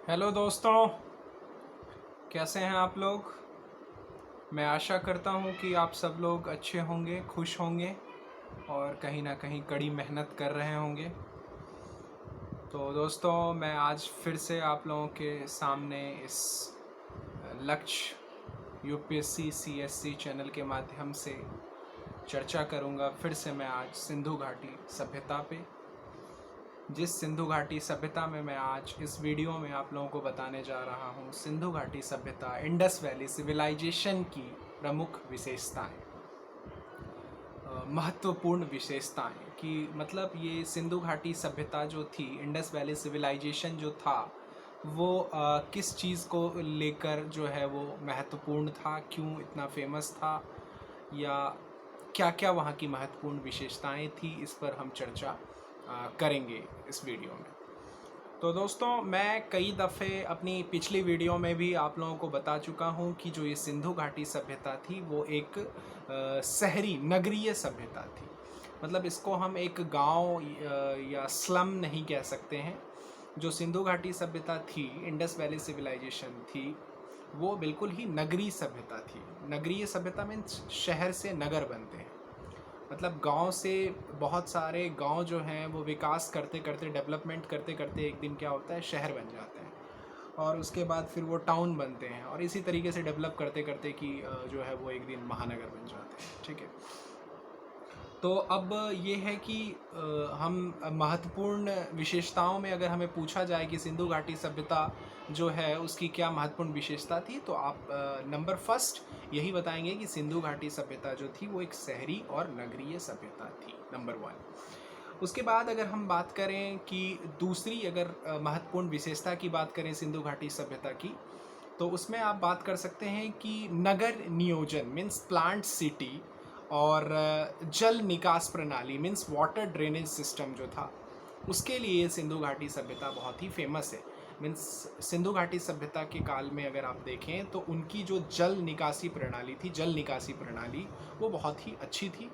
Hello दोस्तों, कैसे हैं आप लोग। मैं आशा करता हूं कि आप सब लोग अच्छे होंगे, खुश होंगे और कहीं ना कहीं कड़ी मेहनत कर रहे होंगे। तो दोस्तों, मैं आज फिर से आप लोगों के सामने इस लक्ष्य यूपीएससी सीएससी चैनल के माध्यम से चर्चा करूंगा। फिर से मैं आज सिंधु घाटी सभ्यता पे, जिस सिंधु घाटी सभ्यता में मैं आज इस वीडियो में आप लोगों को बताने जा रहा हूँ, सिंधु घाटी सभ्यता, इंडस वैली सिविलाइजेशन की प्रमुख विशेषताएं, महत्वपूर्ण विशेषताएं कि मतलब ये सिंधु घाटी सभ्यता जो थी, इंडस वैली सिविलाइजेशन जो था, वो किस चीज़ को लेकर जो है वो महत्वपूर्ण था, क्यों इतना फेमस था, या क्या क्या वहाँ की महत्वपूर्ण विशेषताएं थी, इस पर हम चर्चा करेंगे इस वीडियो में। तो दोस्तों, मैं कई दफ़े अपनी पिछली वीडियो में भी आप लोगों को बता चुका हूँ कि जो ये सिंधु घाटी सभ्यता थी वो एक शहरी नगरीय सभ्यता थी। मतलब इसको हम एक गांव या स्लम नहीं कह सकते हैं। जो सिंधु घाटी सभ्यता थी, इंडस वैली सिविलाइजेशन थी, वो बिल्कुल ही नगरीय सभ्यता थी। नगरीय सभ्यता मीन्स शहर से नगर बनते हैं। मतलब गांव से बहुत सारे गांव जो हैं वो विकास करते करते, डेवलपमेंट करते करते एक दिन क्या होता है, शहर बन जाते हैं और उसके बाद फिर वो टाउन बनते हैं और इसी तरीके से डेवलप करते करते कि जो है वो एक दिन महानगर बन जाते हैं। ठीक है। तो अब ये है कि हम महत्वपूर्ण विशेषताओं में अगर हमें पूछा जाए कि सिंधु घाटी सभ्यता जो है उसकी क्या महत्वपूर्ण विशेषता थी, तो आप नंबर फर्स्ट यही बताएंगे कि सिंधु घाटी सभ्यता जो थी वो एक शहरी और नगरीय सभ्यता थी, नंबर वन। उसके बाद अगर हम बात करें कि दूसरी अगर महत्वपूर्ण विशेषता की बात करें सिंधु घाटी सभ्यता की, तो उसमें आप बात कर सकते हैं कि नगर नियोजन मीन्स प्लांट सिटी, और जल निकास प्रणाली मीन्स वाटर ड्रेनेज सिस्टम जो था, उसके लिए सिंधु घाटी सभ्यता बहुत ही फेमस है। मीन्स सिंधु घाटी सभ्यता के काल में अगर आप देखें तो उनकी जो जल निकासी प्रणाली थी, जल निकासी प्रणाली वो बहुत ही अच्छी थी।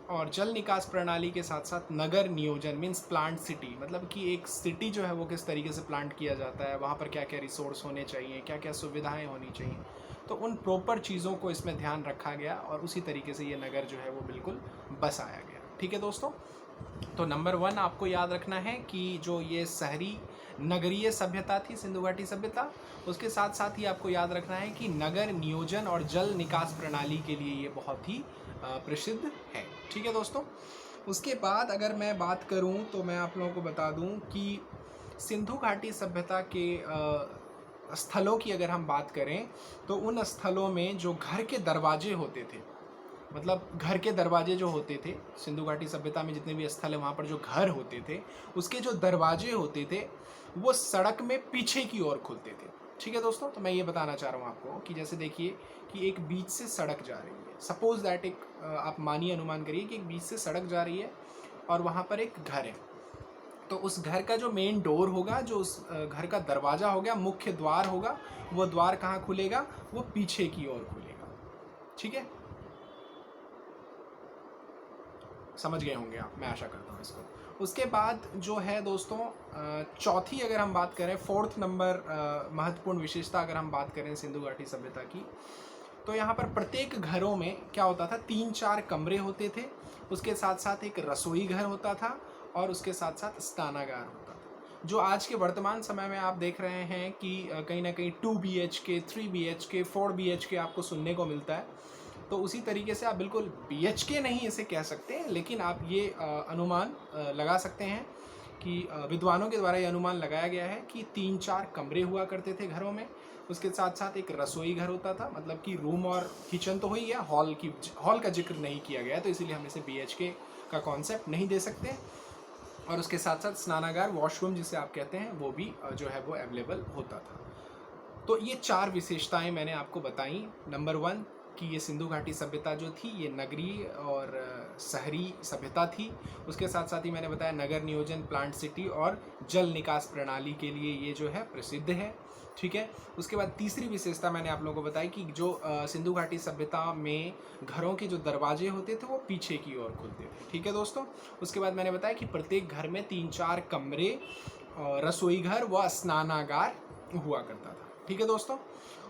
और जल निकास प्रणाली के साथ साथ नगर नियोजन मीन्स प्लांट सिटी, मतलब कि एक सिटी जो है वो किस तरीके से प्लांट किया जाता है, वहाँ पर क्या क्या रिसोर्स होने चाहिए, क्या क्या सुविधाएं होनी चाहिए, तो उन प्रॉपर चीज़ों को इसमें ध्यान रखा गया और उसी तरीके से ये नगर जो है वो बिल्कुल बसाया गया। ठीक है दोस्तों, तो नंबर वन आपको याद रखना है कि जो ये शहरी नगरीय सभ्यता थी सिंधु घाटी सभ्यता, उसके साथ साथ ही आपको याद रखना है कि नगर नियोजन और जल निकास प्रणाली के लिए ये बहुत ही प्रसिद्ध है। ठीक है दोस्तों, उसके बाद अगर मैं बात करूं तो मैं आप लोगों को बता दूं कि सिंधु घाटी सभ्यता के स्थलों की अगर हम बात करें तो उन स्थलों में जो घर के दरवाजे होते थे, मतलब घर के दरवाजे जो होते थे सिंधु घाटी सभ्यता में, जितने भी स्थल है वहाँ पर जो घर होते थे उसके जो दरवाजे होते थे वो सड़क में पीछे की ओर खुलते थे। ठीक है दोस्तों, तो मैं ये बताना चाह रहा हूँ आपको कि जैसे देखिए कि एक बीच से सड़क जा रही है, सपोज दैट एक आप मानिए, अनुमान करिए कि एक बीच से सड़क जा रही है और वहाँ पर एक घर है। तो उस घर का जो मेन डोर होगा, जो उस घर का दरवाज़ा हो गया, मुख्य द्वार होगा, वो द्वार कहाँ खुलेगा, वो पीछे की ओर खुलेगा। ठीक है, समझ गए होंगे आप, मैं आशा करता हूँ इसको। उसके बाद जो है दोस्तों, चौथी अगर हम बात करें, फोर्थ नंबर महत्वपूर्ण विशेषता अगर हम बात करें सिंधु घाटी सभ्यता की, तो यहाँ पर प्रत्येक घरों में क्या होता था, 3-4 कमरे होते थे, उसके साथ साथ एक रसोई घर होता था और उसके साथ साथ स्नानागार होता था। जो आज के वर्तमान समय में आप देख रहे हैं कि कहीं ना कहीं 2 BHK, 3 BHK, 4 BHK आपको सुनने को मिलता है, तो उसी तरीके से आप बिल्कुल BHK नहीं इसे कह सकते, लेकिन आप ये अनुमान लगा सकते हैं कि विद्वानों के द्वारा ये अनुमान लगाया गया है कि 3-4 कमरे हुआ करते थे घरों में। उसके साथ साथ एक रसोई घर होता था, मतलब कि रूम और किचन तो हो ही गया, हॉल का जिक्र नहीं किया गया, तो इसीलिए हम इसे BHK का कॉन्सेप्ट नहीं दे सकते। और उसके साथ साथ स्नानागार, वॉशरूम जिसे आप कहते हैं, वो भी जो है वो अवेलेबल होता था। तो ये 4 विशेषताएं मैंने आपको बताई। नंबर वन कि ये सिंधु घाटी सभ्यता जो थी ये नगरीय और शहरी सभ्यता थी। उसके साथ साथ ही मैंने बताया नगर नियोजन, प्लांट सिटी और जल निकास प्रणाली के लिए ये जो है प्रसिद्ध है। ठीक है, उसके बाद तीसरी विशेषता मैंने आप लोगों को बताई कि जो सिंधु घाटी सभ्यता में घरों के जो दरवाजे होते थे वो पीछे की ओर खुलते थे। ठीक है दोस्तों, उसके बाद मैंने बताया कि प्रत्येक घर में 3-4 कमरे, रसोई घर व स्नानागार हुआ करता था। ठीक है दोस्तों।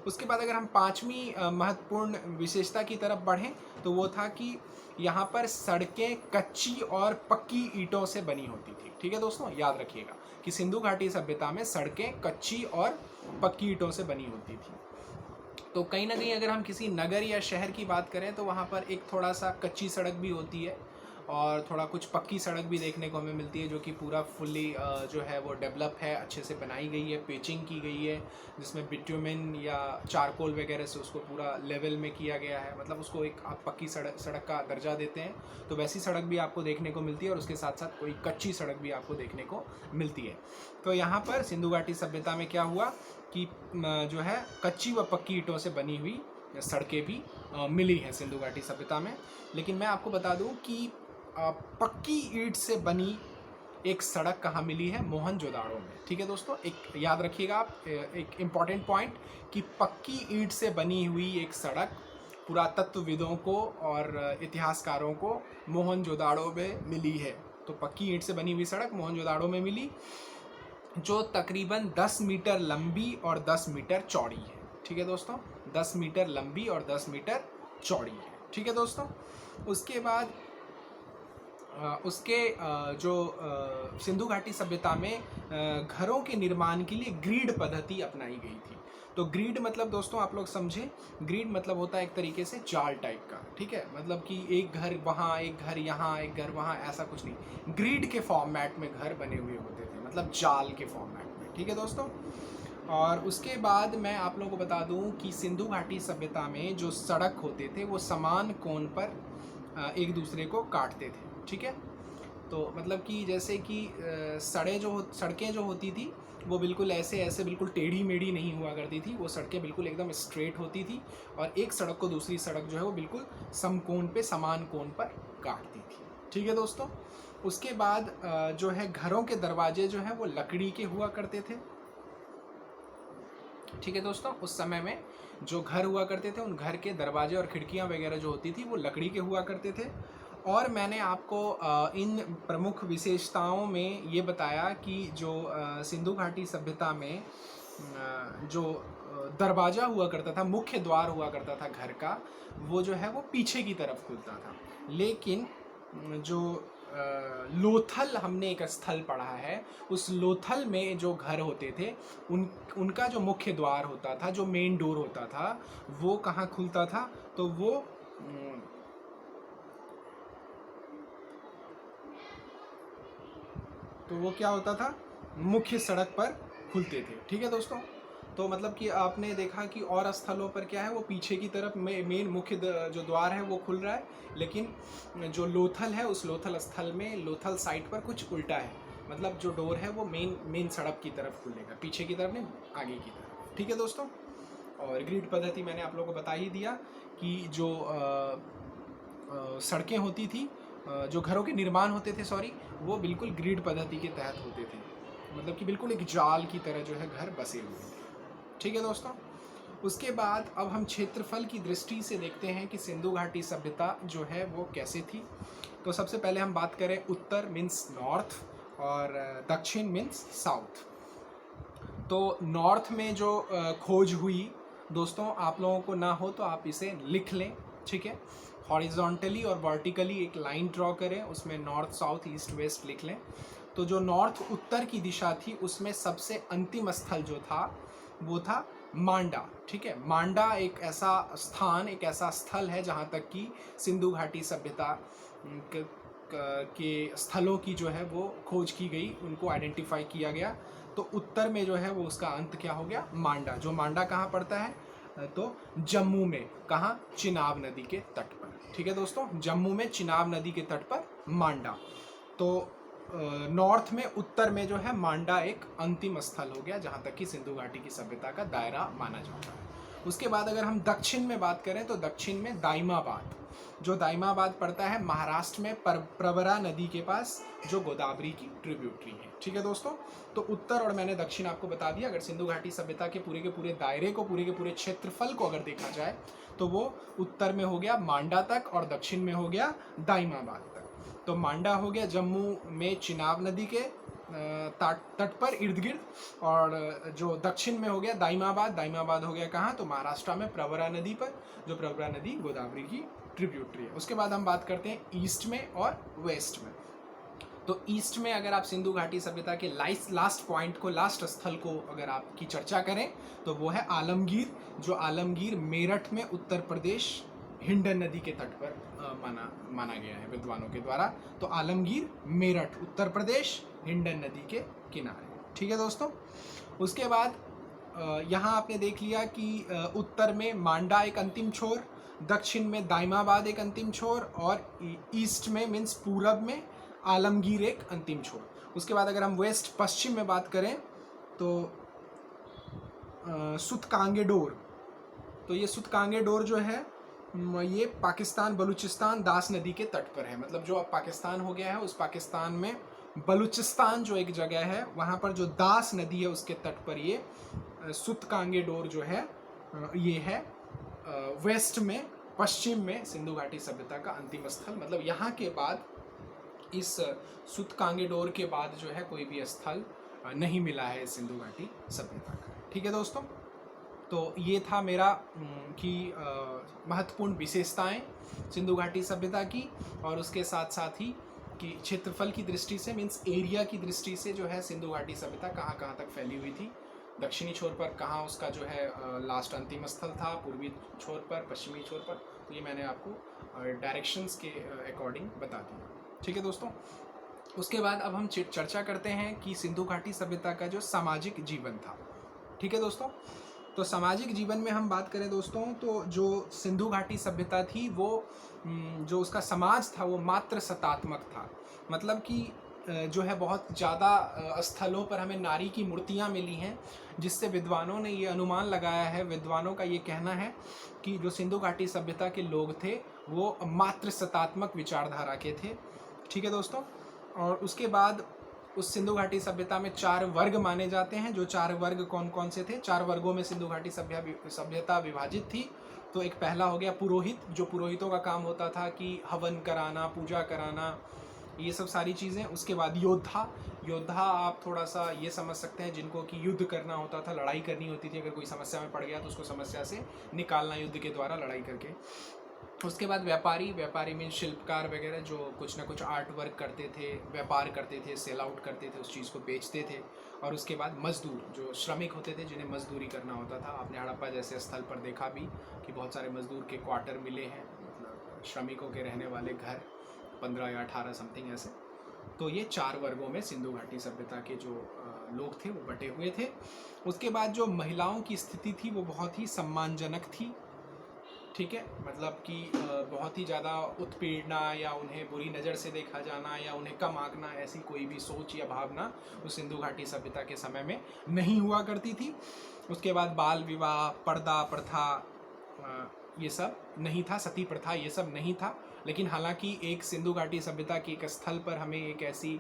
उसके बाद अगर हम पांचवी महत्वपूर्ण विशेषता की तरफ बढ़ें तो वो था कि यहाँ पर सड़कें कच्ची और पक्की ईंटों से बनी होती थी। ठीक है दोस्तों, याद रखिएगा कि सिंधु घाटी सभ्यता में सड़कें कच्ची और पक्की ईंटों से बनी होती थी। तो कहीं ना कहीं अगर हम किसी नगर या शहर की बात करें तो वहाँ पर एक थोड़ा सा कच्ची सड़क भी होती है और थोड़ा कुछ पक्की सड़क भी देखने को हमें मिलती है, जो कि पूरा फुल्ली जो है वो डेवलप है, अच्छे से बनाई गई है, पेचिंग की गई है, जिसमें बिट्यूमिन या चारकोल वगैरह से उसको पूरा लेवल में किया गया है। मतलब उसको एक आप पक्की सड़क का दर्जा देते हैं। तो वैसी सड़क भी आपको देखने को मिलती है और उसके साथ साथ कोई कच्ची सड़क भी आपको देखने को मिलती है। तो यहाँ पर सिंधु घाटी सभ्यता में क्या हुआ कि जो है कच्ची व पक्की ईंटों से बनी हुई सड़कें भी मिली हैं सिंधु घाटी सभ्यता में। लेकिन मैं आपको बता दूं कि पक्की ईंट से बनी एक सड़क कहाँ मिली है? मोहनजोदाड़ो में। ठीक है दोस्तों, एक याद रखिएगा आप एक इम्पॉर्टेंट पॉइंट कि पक्की ईंट से बनी हुई एक सड़क पुरातत्वविदों को और इतिहासकारों को मोहनजोदाड़ो में मिली है। तो पक्की ईंट से बनी हुई सड़क मोहनजोदाड़ो में मिली, जो तकरीबन 10 मीटर लंबी और 10 मीटर चौड़ी है। ठीक है दोस्तों, 10 मीटर लंबी और 10 मीटर चौड़ी है। ठीक है दोस्तों। उसके बाद उसके जो सिंधु घाटी सभ्यता में घरों के निर्माण के लिए ग्रीड पद्धति अपनाई गई थी। तो ग्रीड मतलब दोस्तों आप लोग समझे, ग्रीड मतलब होता है एक तरीके से जाल टाइप का। ठीक है, मतलब कि एक घर वहाँ, एक घर यहाँ, एक घर वहाँ, ऐसा कुछ नहीं। ग्रीड के फॉर्मेट में घर बने हुए होते थे, मतलब जाल के फॉर्मेट में। ठीक है दोस्तों। और उसके बाद मैं आप लोगों को बता दूं कि सिंधु घाटी सभ्यता में जो सड़क होते थे वो समान कोण पर एक दूसरे को काटते थे। ठीक है, तो मतलब कि जैसे कि सड़कें जो होती थी वो बिल्कुल ऐसे बिल्कुल टेढ़ी मेढ़ी नहीं हुआ करती थी। वो सड़कें बिल्कुल एकदम स्ट्रेट होती थी और एक सड़क को दूसरी सड़क जो है वो बिल्कुल समकोण पे, समान कोण पर काटती थी। ठीक है दोस्तों। उसके बाद जो है घरों के दरवाजे जो हैं वो लकड़ी के हुआ करते थे। ठीक है दोस्तों, उस समय में जो घर हुआ करते थे उन घर के दरवाजे और खिड़कियां वगैरह जो होती थी वो लकड़ी के हुआ करते थे। और मैंने आपको इन प्रमुख विशेषताओं में ये बताया कि जो सिंधु घाटी सभ्यता में जो दरवाज़ा हुआ करता था, मुख्य द्वार हुआ करता था घर का, वो जो है वो पीछे की तरफ खुलता था। लेकिन जो लोथल हमने एक स्थल पढ़ा है, उस लोथल में जो घर होते थे उनका जो मुख्य द्वार होता था, जो मेन डोर होता था, वो कहाँ खुलता था? तो वो क्या होता था? मुख्य सड़क पर खुलते थे। ठीक है दोस्तों। तो मतलब कि आपने देखा कि और स्थलों पर क्या है, वो पीछे की तरफ मेन मुख्य जो द्वार है वो खुल रहा है, लेकिन जो लोथल है उस लोथल स्थल में, लोथल साइड पर कुछ उल्टा है। मतलब जो डोर है वो मेन सड़क की तरफ खुलेगा, पीछे की तरफ नहीं, आगे की तरफ। ठीक है दोस्तों। और ग्रिड पद्धति मैंने आप लोगों को बता ही दिया कि जो सड़कें होती थी, जो घरों के निर्माण होते थे, सॉरी, वो बिल्कुल ग्रिड पद्धति के तहत होते थे। मतलब कि बिल्कुल एक जाल की तरह जो है घर बसे हुए थे। ठीक है दोस्तों। उसके बाद अब हम क्षेत्रफल की दृष्टि से देखते हैं कि सिंधु घाटी सभ्यता जो है वो कैसे थी। तो सबसे पहले हम बात करें उत्तर मीन्स नॉर्थ और दक्षिण मीन्स साउथ। तो नॉर्थ में जो खोज हुई दोस्तों, आप लोगों को ना हो तो आप इसे लिख लें। ठीक है, हॉरिजॉन्टली और वर्टिकली एक लाइन ड्रॉ करें, उसमें नॉर्थ साउथ ईस्ट वेस्ट लिख लें। तो जो नॉर्थ उत्तर की दिशा थी उसमें सबसे अंतिम स्थल जो था वो था मांडा। ठीक है, मांडा एक ऐसा स्थान, एक ऐसा स्थल है जहाँ तक कि सिंधु घाटी सभ्यता के स्थलों की जो है वो खोज की गई, उनको आइडेंटिफाई किया गया। तो उत्तर में जो है वो उसका अंत क्या हो गया? मांडा। जो मांडा कहाँ पड़ता है? तो जम्मू में। कहाँ? चिनाब नदी के तट पर। ठीक है दोस्तों, जम्मू में चिनाब नदी के तट पर मांडा। तो नॉर्थ में, उत्तर में जो है मांडा एक अंतिम स्थल हो गया जहाँ तक कि सिंधु घाटी की सभ्यता का दायरा माना जाता है। उसके बाद अगर हम दक्षिण में बात करें तो दक्षिण में दाइमाबाद। जो दाइमाबाद पड़ता है महाराष्ट्र में प्रवरा नदी के पास, जो गोदावरी की ट्रिब्यूटरी है। ठीक है दोस्तों। तो उत्तर और मैंने दक्षिण आपको बता दिया। अगर सिंधु घाटी सभ्यता के पूरे दायरे को, पूरे के पूरे क्षेत्रफल को अगर देखा जाए तो वो उत्तर में हो गया मांडा तक और दक्षिण में हो गया दाइमाबाद तक। तो मांडा हो गया जम्मू में चिनाब नदी के तट पर इर्द गिर्द, और जो दक्षिण में हो गया दाइमाबाद, दाइमाबाद हो गया कहाँ, तो महाराष्ट्र में प्रवरा नदी पर, जो प्रवरा नदी गोदावरी की ट्रिब्यूटरी है। उसके बाद हम बात करते हैं ईस्ट में और वेस्ट में। तो ईस्ट में अगर आप सिंधु घाटी सभ्यता के लास्ट पॉइंट को, लास्ट स्थल को अगर आपकी चर्चा करें तो वो है आलमगीर, जो आलमगीर मेरठ में उत्तर प्रदेश हिंडन नदी के तट पर माना गया है विद्वानों के द्वारा। तो आलमगीर मेरठ उत्तर प्रदेश हिंडन नदी के किनारे, ठीक है दोस्तों। उसके बाद यहाँ आपने देख लिया कि उत्तर में मांडा एक अंतिम छोर, दक्षिण में दाइमाबाद एक अंतिम छोर, और ईस्ट में मीन्स पूरब में आलमगीर एक अंतिम छोर। उसके बाद अगर हम वेस्ट पश्चिम में बात करें तो सुतकांगेडोर, तो ये सुतकांगेडोर जो है ये पाकिस्तान बलूचिस्तान दास नदी के तट पर है। मतलब जो अब पाकिस्तान हो गया है, उस पाकिस्तान में बलूचिस्तान जो एक जगह है वहाँ पर जो दास नदी है उसके तट पर ये सुतकांगेडोर जो है ये है वेस्ट में, पश्चिम में सिंधु घाटी सभ्यता का अंतिम स्थल। मतलब यहाँ के बाद, इस सुतकांगेडोर के बाद जो है कोई भी स्थल नहीं मिला है सिंधु घाटी सभ्यता का, ठीक है दोस्तों। तो ये था मेरा कि महत्वपूर्ण विशेषताएं सिंधु घाटी सभ्यता की, और उसके साथ साथ ही कि क्षेत्रफल की दृष्टि से मीन्स एरिया की दृष्टि से जो है सिंधु घाटी सभ्यता कहाँ कहाँ तक फैली हुई थी, दक्षिणी छोर पर कहाँ उसका जो है लास्ट अंतिम स्थल था, पूर्वी छोर पर, पश्चिमी छोर पर। तो ये मैंने आपको डायरेक्शंस के अकॉर्डिंग बता दिया, ठीक है दोस्तों। उसके बाद अब हम चर्चा करते हैं कि सिंधु घाटी सभ्यता का जो सामाजिक जीवन था, ठीक है दोस्तों। तो सामाजिक जीवन में हम बात करें दोस्तों, तो जो सिंधु घाटी सभ्यता थी वो जो उसका समाज था वो मात्र सतात्मक था। मतलब कि जो है बहुत ज़्यादा स्थलों पर हमें नारी की मूर्तियाँ मिली हैं, जिससे विद्वानों ने ये अनुमान लगाया है, विद्वानों का ये कहना है कि जो सिंधु घाटी सभ्यता के लोग थे वो मात्र सतात्मक विचारधारा के थे, ठीक है दोस्तों। और उसके बाद उस सिंधु घाटी सभ्यता में 4 वर्ग माने जाते हैं। जो 4 वर्ग कौन कौन से थे, 4 वर्गों में सिंधु घाटी सभ्यता विभाजित थी। तो एक पहला हो गया पुरोहित, जो पुरोहितों का काम होता था कि हवन कराना, पूजा कराना, ये सब सारी चीज़ें। उसके बाद योद्धा, योद्धा आप थोड़ा सा ये समझ सकते हैं जिनको कि युद्ध करना होता था, लड़ाई करनी होती थी, अगर कोई समस्या में पड़ गया तो उसको समस्या से निकालना युद्ध के द्वारा, लड़ाई करके। उसके बाद व्यापारी, व्यापारी में शिल्पकार वगैरह जो कुछ ना कुछ आर्ट वर्क करते थे, व्यापार करते थे, सेल आउट करते थे, उस चीज़ को बेचते थे। और उसके बाद मजदूर, जो श्रमिक होते थे जिन्हें मजदूरी करना होता था। आपने हड़प्पा जैसे स्थल पर देखा भी कि बहुत सारे मजदूर के क्वार्टर मिले हैं, मतलब श्रमिकों के रहने वाले घर, 15 या 18 समथिंग ऐसे। तो ये 4 वर्गों में सिंधु घाटी सभ्यता के जो लोग थे वो बटे हुए थे। उसके बाद जो महिलाओं की स्थिति थी वो बहुत ही सम्मानजनक थी, ठीक है। मतलब कि बहुत ही ज़्यादा उत्पीड़ना या उन्हें बुरी नज़र से देखा जाना या उन्हें कम आंकना, ऐसी कोई भी सोच या भावना उस सिंधु घाटी सभ्यता के समय में नहीं हुआ करती थी। उसके बाद बाल विवाह, पर्दा प्रथा, ये सब नहीं था, सती प्रथा ये सब नहीं था। लेकिन हालांकि एक सिंधु घाटी सभ्यता के एक स्थल पर हमें एक ऐसी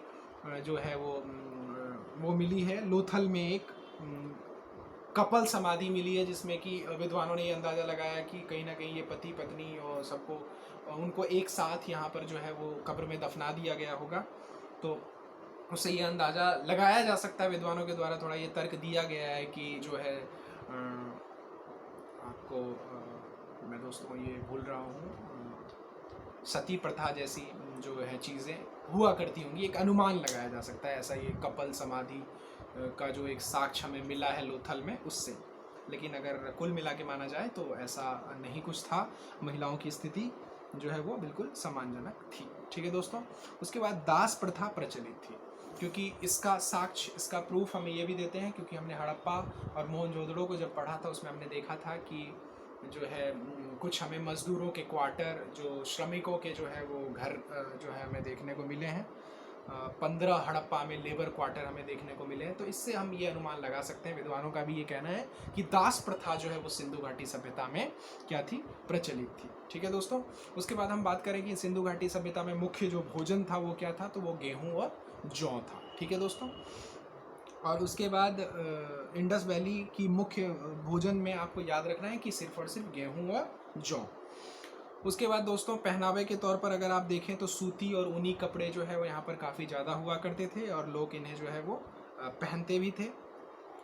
जो है वो मिली है, लोथल में एक कपल समाधि मिली है, जिसमें कि विद्वानों ने ये अंदाज़ा लगाया कि कहीं ना कहीं ये पति पत्नी और सबको उनको एक साथ यहाँ पर जो है वो कब्र में दफना दिया गया होगा। तो उससे ये अंदाज़ा लगाया जा सकता है, विद्वानों के द्वारा थोड़ा ये तर्क दिया गया है कि जो है आपको मैं दोस्तों ये भूल रहा हूँ, सती प्रथा जैसी जो है चीज़ें हुआ करती होंगी, एक अनुमान लगाया जा सकता है ऐसा, ये कपल समाधि का जो एक साक्ष्य हमें मिला है लोथल में उससे। लेकिन अगर कुल मिला के माना जाए तो ऐसा नहीं कुछ था, महिलाओं की स्थिति जो है वो बिल्कुल सम्मानजनक थी, ठीक है दोस्तों। उसके बाद दास प्रथा प्रचलित थी, क्योंकि इसका साक्ष्य, इसका प्रूफ हमें ये भी देते हैं क्योंकि हमने हड़प्पा और मोहनजोदड़ो को जब पढ़ा था उसमें हमने देखा था कि जो है कुछ हमें मज़दूरों के क्वार्टर, जो श्रमिकों के जो है वो घर जो है हमें देखने को मिले हैं। 15 हड़प्पा में लेबर क्वार्टर हमें देखने को मिले हैं। तो इससे हम ये अनुमान लगा सकते हैं, विद्वानों का भी ये कहना है कि दास प्रथा जो है वो सिंधु घाटी सभ्यता में क्या थी, प्रचलित थी, ठीक है दोस्तों। उसके बाद हम बात करें कि सिंधु घाटी सभ्यता में मुख्य जो भोजन था वो क्या था, तो वो गेहूँ और जौ था, ठीक है दोस्तों। और उसके बाद इंडस वैली की मुख्य भोजन में आपको याद रखना है कि सिर्फ और सिर्फ गेहूँ और जौ। उसके बाद दोस्तों पहनावे के तौर पर अगर आप देखें तो सूती और ऊनी कपड़े जो है वो यहाँ पर काफ़ी ज़्यादा हुआ करते थे और लोग इन्हें जो है वो पहनते भी थे।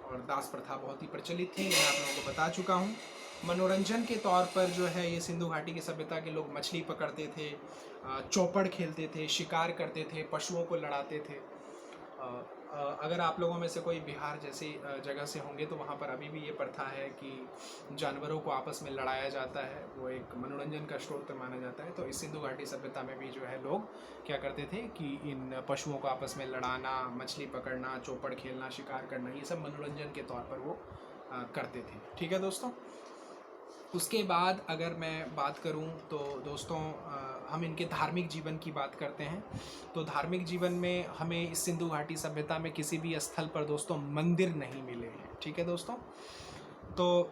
और दास प्रथा बहुत ही प्रचलित थी, मैं आप लोगों को बता चुका हूँ। मनोरंजन के तौर पर जो है ये सिंधु घाटी की सभ्यता के लोग मछली पकड़ते थे, चौपड़ खेलते थे, शिकार करते थे, पशुओं को लड़ाते थे। अगर आप लोगों में से कोई बिहार जैसी जगह से होंगे तो वहाँ पर अभी भी ये प्रथा है कि जानवरों को आपस में लड़ाया जाता है, वो एक मनोरंजन का स्रोत माना जाता है। तो इस सिंधु घाटी सभ्यता में भी जो है लोग क्या करते थे कि इन पशुओं को आपस में लड़ाना, मछली पकड़ना, चौपड़ खेलना, शिकार करना, ये सब मनोरंजन के तौर पर वो करते थे। ठीक है दोस्तों। उसके बाद अगर मैं बात करूं तो दोस्तों हम इनके धार्मिक जीवन की बात करते हैं। तो धार्मिक जीवन में हमें इस सिंधु घाटी सभ्यता में किसी भी स्थल पर दोस्तों मंदिर नहीं मिले हैं। ठीक है दोस्तों। तो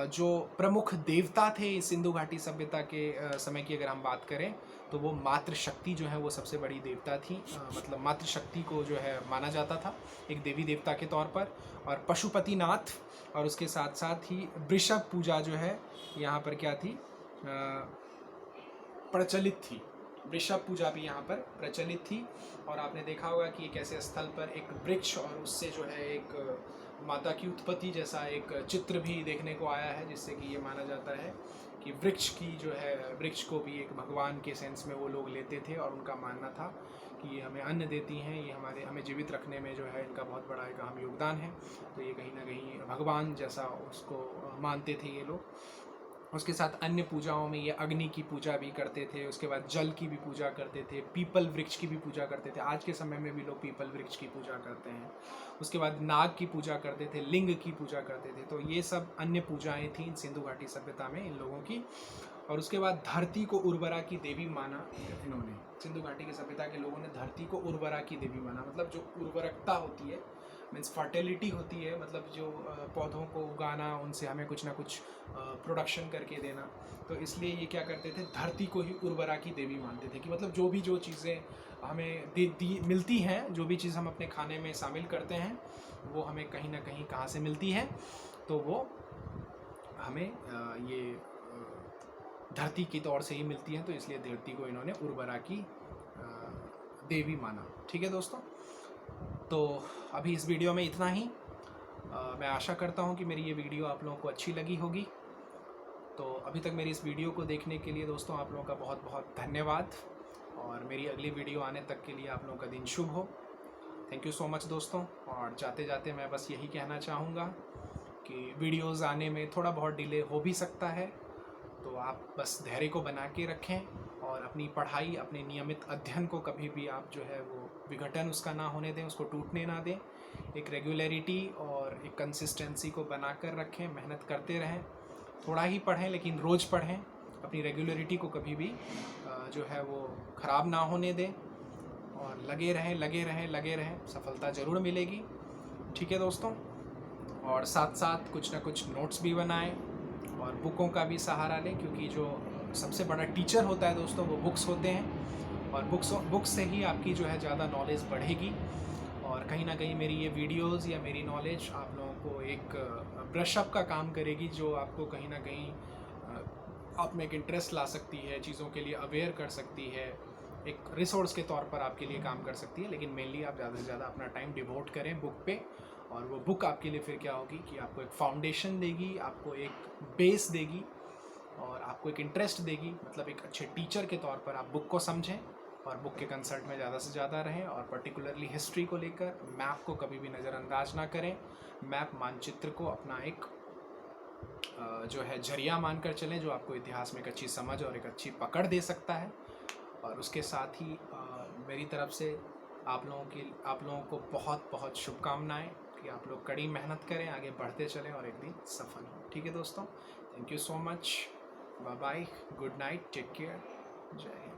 जो प्रमुख देवता थे इस सिंधु घाटी सभ्यता के समय की अगर हम बात करें तो वो मातृशक्ति जो है वो सबसे बड़ी देवता थी। मतलब मातृशक्ति को जो है माना जाता था एक देवी देवता के तौर पर, और पशुपतिनाथ, और उसके साथ साथ ही वृषभ पूजा जो है यहाँ पर क्या थी, प्रचलित थी। वृषभ पूजा भी यहाँ पर प्रचलित थी। और आपने देखा होगा कि एक ऐसे स्थल पर एक वृक्ष और उससे जो है एक माता की उत्पत्ति जैसा एक चित्र भी देखने को आया है, जिससे कि ये माना जाता है कि वृक्ष की जो है, वृक्ष को भी एक भगवान के सेंस में वो लोग लेते थे और उनका मानना था कि ये हमें अन्न देती हैं, ये हमें जीवित रखने में जो है इनका बहुत बड़ा एक अहम योगदान है। तो ये कहीं ना कहीं भगवान जैसा उसको मानते थे ये लोग। उसके साथ अन्य पूजाओं में ये अग्नि की पूजा भी करते थे, उसके बाद जल की भी पूजा करते थे, पीपल वृक्ष की भी पूजा करते थे। आज के समय में भी लोग पीपल वृक्ष की पूजा करते हैं। उसके बाद नाग की पूजा करते थे, लिंग की पूजा करते थे। तो ये सब अन्य पूजाएं थी सिंधु घाटी सभ्यता में इन लोगों की। और उसके बाद धरती को उर्वरा की देवी माना इन्होंने। सिंधु घाटी की सभ्यता के लोगों ने धरती को उर्वरा की देवी माना, मतलब जो उर्वरकता होती है, मीन्स फर्टिलिटी होती है, मतलब जो पौधों को उगाना, उनसे हमें कुछ ना कुछ प्रोडक्शन करके देना। तो इसलिए ये क्या करते थे, धरती को ही उर्वरा की देवी मानते थे कि मतलब जो चीज़ें हमें मिलती हैं, जो भी चीज़ हम अपने खाने में शामिल करते हैं वो हमें कहीं ना कहीं कहाँ से मिलती है, तो वो हमें ये धरती की तौर से ही मिलती है। तो इसलिए धरती को इन्होंने उर्वरा की देवी माना। ठीक है दोस्तों। तो अभी इस वीडियो में इतना ही। मैं आशा करता हूँ कि मेरी ये वीडियो आप लोगों को अच्छी लगी होगी। तो अभी तक मेरी इस वीडियो को देखने के लिए दोस्तों आप लोगों का बहुत बहुत धन्यवाद, और मेरी अगली वीडियो आने तक के लिए आप लोगों का दिन शुभ हो। थैंक यू सो मच दोस्तों। और जाते जाते मैं बस यही कहना चाहूँगा कि वीडियोज़ आने में थोड़ा बहुत डिले हो भी सकता है, तो आप बस धैर्य को बना के रखें और अपनी पढ़ाई, अपने नियमित अध्ययन को कभी भी आप जो है वो विघटन उसका ना होने दें, उसको टूटने ना दें। एक रेगुलरिटी और एक कंसिस्टेंसी को बना कर रखें, मेहनत करते रहें। थोड़ा ही पढ़ें लेकिन रोज़ पढ़ें, अपनी रेगुलरिटी को कभी भी जो है वो ख़राब ना होने दें, और लगे रहें, सफलता ज़रूर मिलेगी। ठीक है दोस्तों। और साथ साथ कुछ ना कुछ नोट्स भी बनाएं और बुकों का भी सहारा लें, क्योंकि जो सबसे बड़ा टीचर होता है दोस्तों वो बुक्स होते हैं, और बुक्स से ही आपकी जो है ज़्यादा नॉलेज बढ़ेगी। और कहीं ना कहीं मेरी ये वीडियोस या मेरी नॉलेज आप लोगों को एक ब्रशअप का काम करेगी, जो आपको कहीं ना कहीं आप में एक इंटरेस्ट ला सकती है, चीज़ों के लिए अवेयर कर सकती है, एक रिसोर्स के तौर पर आपके लिए काम कर सकती है। लेकिन मेनली आप ज़्यादा से ज़्यादा अपना टाइम डिवोट करें बुक पे, और वो बुक आपके लिए फिर क्या होगी कि आपको एक फाउंडेशन देगी, आपको एक बेस देगी, और आपको एक इंटरेस्ट देगी। मतलब एक अच्छे टीचर के तौर पर आप बुक को समझें और बुक के कंसल्ट में ज़्यादा से ज़्यादा रहें। और पर्टिकुलरली हिस्ट्री को लेकर मैप को कभी भी नज़रअंदाज ना करें। मैप, मानचित्र को अपना एक जो है जरिया मानकर चलें, जो आपको इतिहास में एक अच्छी समझ और एक अच्छी पकड़ दे सकता है। और उसके साथ ही मेरी तरफ से आप लोगों को बहुत बहुत शुभकामनाएं कि आप लोग कड़ी मेहनत करें, आगे बढ़ते चलें और एक दिन सफल हों। ठीक है दोस्तों। Thank you so much. Bye bye, good night, take care, जय हिंद।